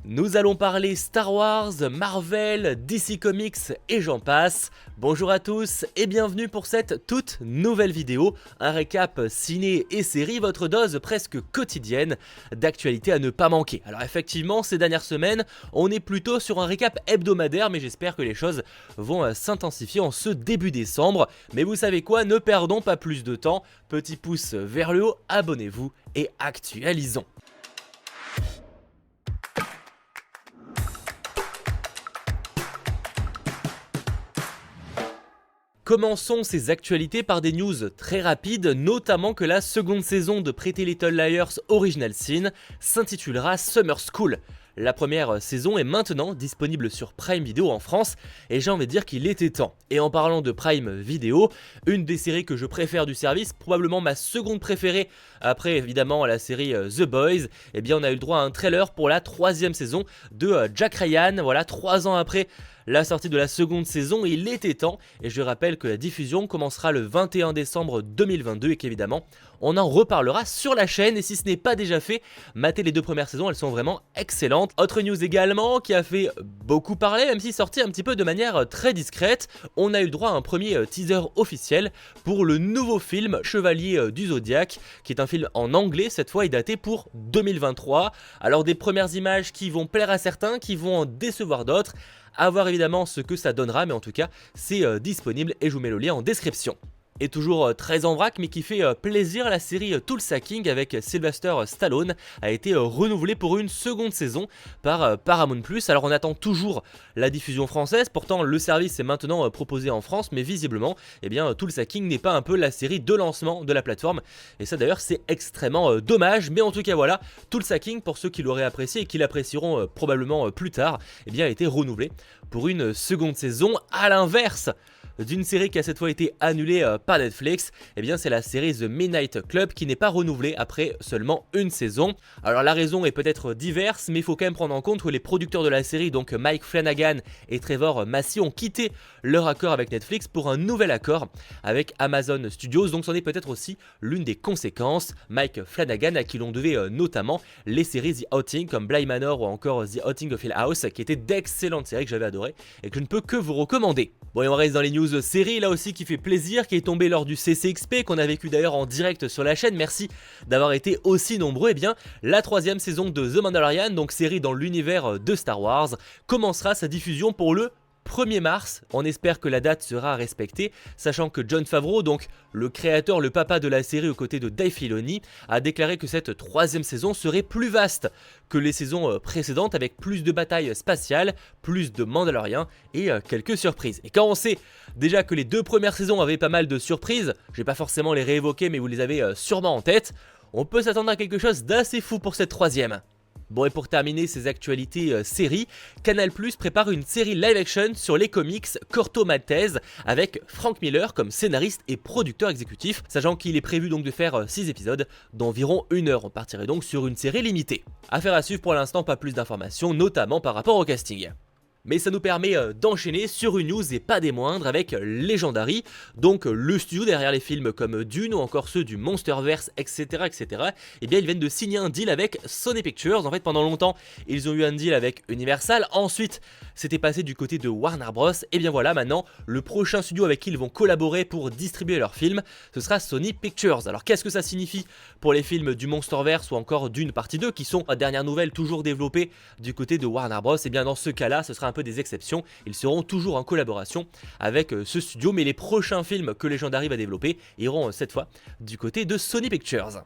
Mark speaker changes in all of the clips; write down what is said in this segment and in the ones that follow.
Speaker 1: Nous allons parler Star Wars, Marvel, DC Comics et j'en passe. Bonjour à tous et bienvenue pour cette toute nouvelle vidéo, un récap ciné et série, votre dose presque quotidienne d'actualité à ne pas manquer. Alors effectivement, ces dernières semaines, on est plutôt sur un récap hebdomadaire, mais j'espère que les choses vont s'intensifier en ce début décembre. Mais vous savez quoi, ne perdons pas plus de temps, petit pouce vers le haut, abonnez-vous et actualisons. Commençons ces actualités par des news très rapides, notamment que la seconde saison de Pretty Little Liars Original Sin s'intitulera Summer School. La première saison est maintenant disponible sur Prime Video en France et j'ai envie de dire qu'il était temps. Et en parlant de Prime Video, une des séries que je préfère du service, probablement ma seconde préférée après évidemment la série The Boys, eh bien on a eu le droit à un trailer pour la troisième saison de Jack Ryan, voilà 3 ans après la sortie de la seconde saison, il était temps et je rappelle que la diffusion commencera le 21 décembre 2022 et qu'évidemment on en reparlera sur la chaîne et si ce n'est pas déjà fait, matez les 2 premières saisons, elles sont vraiment excellentes. Autre news également qui a fait beaucoup parler, même si sorti un petit peu de manière très discrète, on a eu le droit à un premier teaser officiel pour le nouveau film Chevalier du Zodiaque, qui est un film en anglais cette fois et daté pour 2023. Alors des premières images qui vont plaire à certains, qui vont en décevoir d'autres. À voir évidemment ce que ça donnera, mais en tout cas c'est disponible et je vous mets le lien en description. Et toujours très en vrac mais qui fait plaisir, la série Tulsa King avec Sylvester Stallone a été renouvelée pour une seconde saison par Paramount+. Alors on attend toujours la diffusion française, pourtant le service est maintenant proposé en France, mais visiblement eh bien, Tulsa King n'est pas un peu la série de lancement de la plateforme, et ça d'ailleurs c'est extrêmement dommage, mais en tout cas voilà, Tulsa King, pour ceux qui l'auraient apprécié et qui l'apprécieront probablement plus tard, eh bien, a été renouvelé pour une seconde saison, à l'inverse d'une série qui a cette fois été annulée par Netflix, eh bien c'est la série The Midnight Club qui n'est pas renouvelée après seulement une saison. Alors la raison est peut-être diverse, mais il faut quand même prendre en compte que les producteurs de la série, donc Mike Flanagan et Trevor Massey, ont quitté leur accord avec Netflix pour un nouvel accord avec Amazon Studios, donc c'en est peut-être aussi l'une des conséquences. Mike Flanagan à qui l'on devait notamment les séries The Outing comme Bly Manor ou encore The Outing of Hill House, qui étaient d'excellentes séries que j'avais adorées et que je ne peux que vous recommander. Bon, et on reste dans les news série là aussi qui fait plaisir, qui est tombé lors du CCXP qu'on a vécu d'ailleurs en direct sur la chaîne, merci d'avoir été aussi nombreux. Et bien la troisième saison de The Mandalorian, donc série dans l'univers de Star Wars, commencera sa diffusion pour le 1er mars, on espère que la date sera respectée, sachant que Jon Favreau, donc le créateur, le papa de la série aux côtés de Dave Filoni, a déclaré que cette troisième saison serait plus vaste que les saisons précédentes, avec plus de batailles spatiales, plus de Mandaloriens et quelques surprises. Et quand on sait déjà que les 2 premières saisons avaient pas mal de surprises, je vais pas forcément les réévoquer mais vous les avez sûrement en tête, on peut s'attendre à quelque chose d'assez fou pour cette troisième. Bon, et pour terminer ces actualités séries, Canal+ prépare une série live action sur les comics Corto Maltese avec Frank Miller comme scénariste et producteur exécutif, sachant qu'il est prévu donc de faire 6 épisodes d'environ 1 heure. On partirait donc sur une série limitée. Affaire à suivre, pour l'instant pas plus d'informations, notamment par rapport au casting. Mais ça nous permet d'enchaîner sur une news et pas des moindres avec Legendary, donc le studio derrière les films comme Dune ou encore ceux du Monsterverse, etc. Et bien ils viennent de signer un deal avec Sony Pictures. En fait pendant longtemps ils ont eu un deal avec Universal, ensuite c'était passé du côté de Warner Bros. Et bien voilà, maintenant le prochain studio avec qui ils vont collaborer pour distribuer leurs films, ce sera Sony Pictures. Alors qu'est-ce que ça signifie pour les films du Monsterverse ou encore Dune partie 2 qui sont à dernière nouvelle toujours développés du côté de Warner Bros. Et bien dans ce cas là ce sera un peu des exceptions, ils seront toujours en collaboration avec ce studio, mais les prochains films que Legendary va développer iront cette fois du côté de Sony Pictures.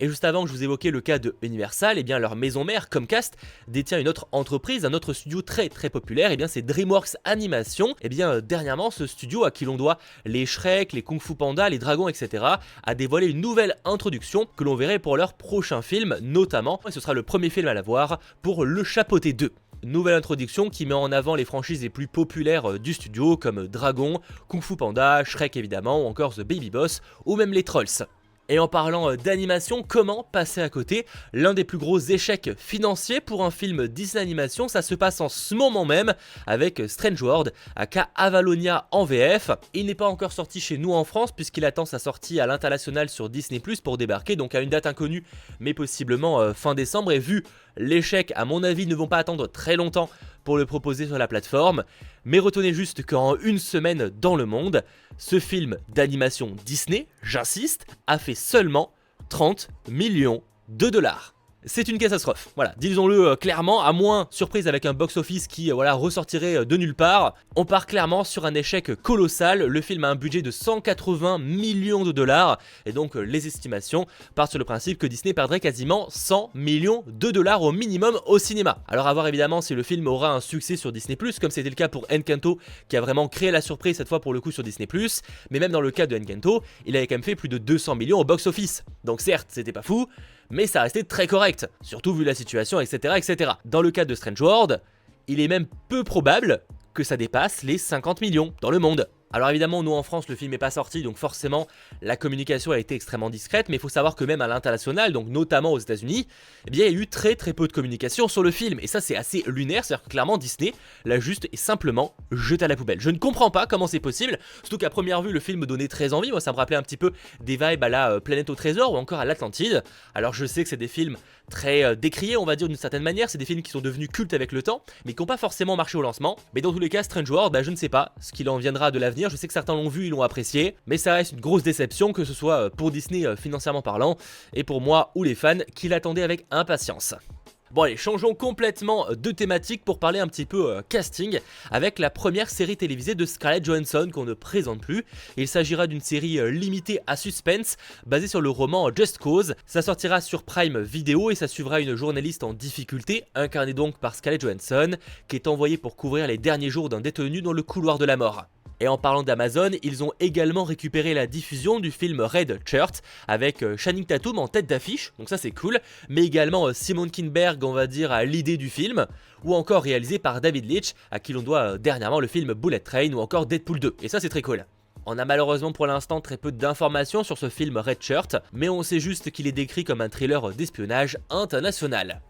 Speaker 1: Et juste avant que je vous évoquais le cas de Universal, et bien leur maison mère Comcast détient une autre entreprise, un autre studio très populaire, et bien c'est DreamWorks Animation. Et bien dernièrement ce studio à qui l'on doit les Shrek, les Kung Fu Panda, les dragons, etc. a dévoilé une nouvelle introduction que l'on verrait pour leur prochain film notamment, et ce sera le premier film à la voir pour Le Chapeauté 2. Nouvelle introduction qui met en avant les franchises les plus populaires du studio comme Dragon, Kung Fu Panda, Shrek évidemment ou encore The Baby Boss ou même les Trolls. Et en parlant d'animation, comment passer à côté? L'un des plus gros échecs financiers pour un film Disney Animation, ça se passe en ce moment même avec Strange World, aka Avalonia en VF. Il n'est pas encore sorti chez nous en France puisqu'il attend sa sortie à l'international sur Disney+ pour débarquer, donc à une date inconnue mais possiblement fin décembre. Et vu L'échec, à mon avis, ne vont pas attendre très longtemps pour le proposer sur la plateforme, mais retenez juste qu'en une semaine dans le monde, ce film d'animation Disney, j'insiste, a fait seulement 30 millions de dollars. C'est une catastrophe, voilà, disons-le clairement, à moins surprise avec un box-office qui ressortirait de nulle part. On part clairement sur un échec colossal, le film a un budget de 180 millions de dollars, et donc les estimations partent sur le principe que Disney perdrait quasiment 100 millions de dollars au minimum au cinéma. Alors à voir évidemment si le film aura un succès sur Disney+, comme c'était le cas pour Encanto, qui a vraiment créé la surprise cette fois pour le coup sur Disney+, mais même dans le cas de Encanto, il avait quand même fait plus de 200 millions au box-office. Donc certes, c'était pas fou, mais ça restait très correct, surtout vu la situation, etc., etc. Dans le cas de Strange World, il est même peu probable que ça dépasse les 50 millions dans le monde. Alors évidemment, nous en France, le film n'est pas sorti, donc forcément, la communication a été extrêmement discrète, mais il faut savoir que même à l'international, donc notamment aux États-Unis, eh bien, il y a eu très peu de communication sur le film, et ça c'est assez lunaire, c'est-à-dire que clairement Disney l'a juste et simplement jeté à la poubelle. Je ne comprends pas comment c'est possible, surtout qu'à première vue, le film me donnait très envie, moi ça me rappelait un petit peu des vibes à la Planète au Trésor ou encore à l'Atlantide. Alors je sais que c'est des films très décriés, on va dire d'une certaine manière, c'est des films qui sont devenus cultes avec le temps, mais qui n'ont pas forcément marché au lancement, mais dans tous les cas, Strange World, je ne sais pas ce qu'il en viendra de l'avenir. Je sais que certains l'ont vu, ils l'ont apprécié, mais ça reste une grosse déception, que ce soit pour Disney financièrement parlant, et pour moi ou les fans qui l'attendaient avec impatience. Bon allez, changeons complètement de thématique pour parler un petit peu casting avec la première série télévisée de Scarlett Johansson qu'on ne présente plus. Il s'agira d'une série limitée à suspense basée sur le roman Just Cause. Ça sortira sur Prime Video et ça suivra une journaliste en difficulté, incarnée donc par Scarlett Johansson, qui est envoyée pour couvrir les derniers jours d'un détenu dans le couloir de la mort. Et en parlant d'Amazon, ils ont également récupéré la diffusion du film Red Shirt avec Channing Tatum en tête d'affiche, donc ça c'est cool, mais également Simon Kinberg, on va dire, à l'idée du film, ou encore réalisé par David Leitch, à qui l'on doit dernièrement le film Bullet Train ou encore Deadpool 2, et ça c'est très cool. On a malheureusement pour l'instant très peu d'informations sur ce film Red Shirt, mais on sait juste qu'il est décrit comme un thriller d'espionnage international.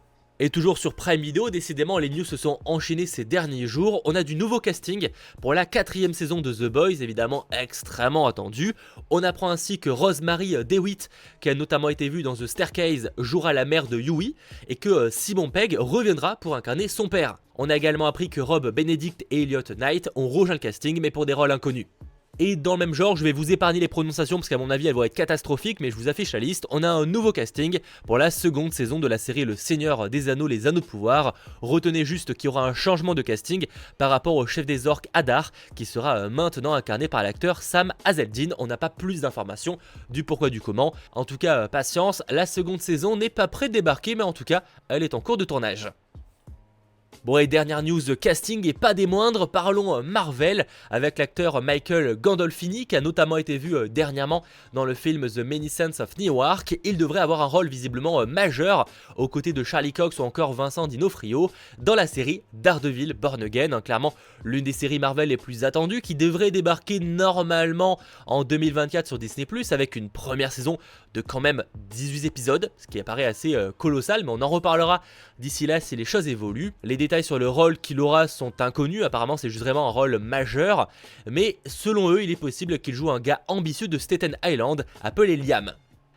Speaker 1: Et toujours sur Prime Video, décidément les news se sont enchaînées ces derniers jours. On a du nouveau casting pour la 4ème saison de The Boys, évidemment extrêmement attendu. On apprend ainsi que Rosemary DeWitt, qui a notamment été vue dans The Staircase, jouera la mère de Huey, et que Simon Pegg reviendra pour incarner son père. On a également appris que Rob Benedict et Elliot Knight ont rejoint le casting, mais pour des rôles inconnus. Et dans le même genre, je vais vous épargner les prononciations parce qu'à mon avis elles vont être catastrophiques, mais je vous affiche la liste. On a un nouveau casting pour la seconde saison de la série Le Seigneur des Anneaux, les Anneaux de Pouvoir. Retenez juste qu'il y aura un changement de casting par rapport au chef des orques Hadar, qui sera maintenant incarné par l'acteur Sam Hazeldine. On n'a pas plus d'informations du pourquoi du comment. En tout cas, patience, la seconde saison n'est pas près de débarquer, mais en tout cas, elle est en cours de tournage. Bon et dernière news de casting et pas des moindres, parlons Marvel avec l'acteur Michael Gandolfini qui a notamment été vu dernièrement dans le film The Many Saints of Newark. Il devrait avoir un rôle visiblement majeur aux côtés de Charlie Cox ou encore Vincent D'Onofrio dans la série Daredevil Born Again, clairement l'une des séries Marvel les plus attendues qui devrait débarquer normalement en 2024 sur Disney+, avec une première saison de quand même 18 épisodes, ce qui apparaît assez colossal, mais on en reparlera d'ici là si les choses évoluent. Les détails sur le rôle qu'il aura sont inconnus, apparemment c'est juste vraiment un rôle majeur, mais selon eux il est possible qu'il joue un gars ambitieux de Staten Island appelé Liam.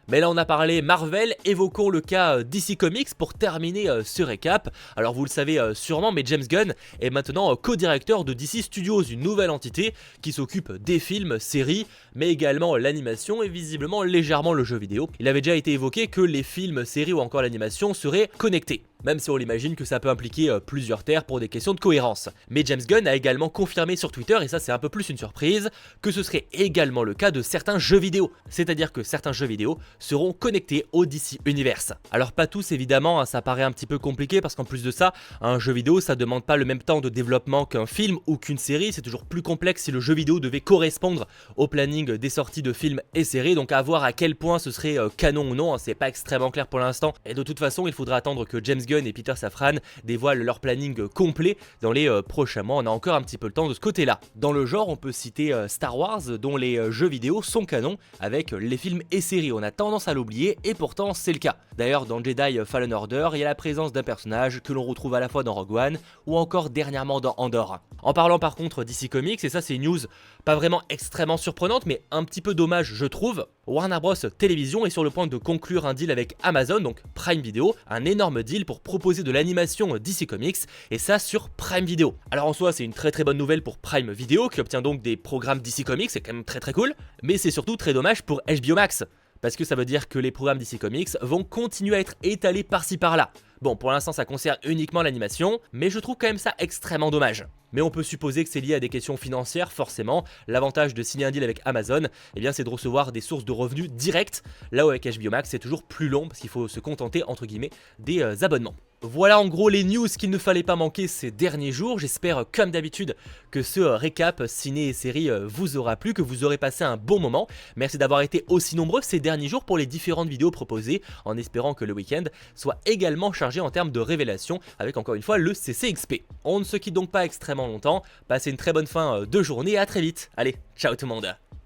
Speaker 1: Mais là on a parlé Marvel, évoquons le cas DC Comics pour terminer ce récap. Alors vous le savez sûrement, mais James Gunn est maintenant co-directeur de DC Studios, une nouvelle entité qui s'occupe des films, séries, mais également l'animation et visiblement légèrement le jeu vidéo. Il avait déjà été évoqué que les films, séries ou encore l'animation seraient connectés, même si on l'imagine que ça peut impliquer plusieurs terres pour des questions de cohérence. Mais James Gunn a également confirmé sur Twitter, et ça c'est un peu plus une surprise, que ce serait également le cas de certains jeux vidéo. C'est-à-dire que certains jeux vidéo seront connectés au DC Universe. Alors pas tous évidemment, hein, ça paraît un petit peu compliqué parce qu'en plus de ça, un jeu vidéo ça demande pas le même temps de développement qu'un film ou qu'une série, c'est toujours plus complexe si le jeu vidéo devait correspondre au planning des sorties de films et séries, donc à voir à quel point ce serait canon ou non, hein, c'est pas extrêmement clair pour l'instant, et de toute façon il faudra attendre que James Gunn et Peter Safran dévoilent leur planning complet dans les prochains mois. On a encore un petit peu le temps de ce côté-là. Dans le genre, on peut citer Star Wars, dont les jeux vidéo sont canons avec les films et séries. On a tendance à l'oublier et pourtant c'est le cas. D'ailleurs, dans Jedi Fallen Order, il y a la présence d'un personnage que l'on retrouve à la fois dans Rogue One ou encore dernièrement dans Andor. En parlant par contre d'ici Comics, et ça c'est une news pas vraiment extrêmement surprenante mais un petit peu dommage je trouve, Warner Bros Télévision est sur le point de conclure un deal avec Amazon, donc Prime Video, un énorme deal pour proposer de l'animation DC Comics, et ça sur Prime Video. Alors en soi c'est une très bonne nouvelle pour Prime Video qui obtient donc des programmes DC Comics, c'est quand même très cool, mais c'est surtout très dommage pour HBO Max, parce que ça veut dire que les programmes DC Comics vont continuer à être étalés par-ci par-là. Bon, pour l'instant ça concerne uniquement l'animation, mais je trouve quand même ça extrêmement dommage. Mais on peut supposer que c'est lié à des questions financières, forcément. L'avantage de signer un deal avec Amazon, eh bien, c'est de recevoir des sources de revenus directes, là où avec HBO Max c'est toujours plus long, parce qu'il faut se contenter, entre guillemets, des abonnements. Voilà en gros les news qu'il ne fallait pas manquer ces derniers jours. J'espère comme d'habitude que ce récap ciné et série vous aura plu, que vous aurez passé un bon moment. Merci d'avoir été aussi nombreux ces derniers jours pour les différentes vidéos proposées, en espérant que le week-end soit également chargé en termes de révélations avec encore une fois le CCXP. On ne se quitte donc pas extrêmement longtemps, passez une très bonne fin de journée et à très vite. Allez, ciao tout le monde.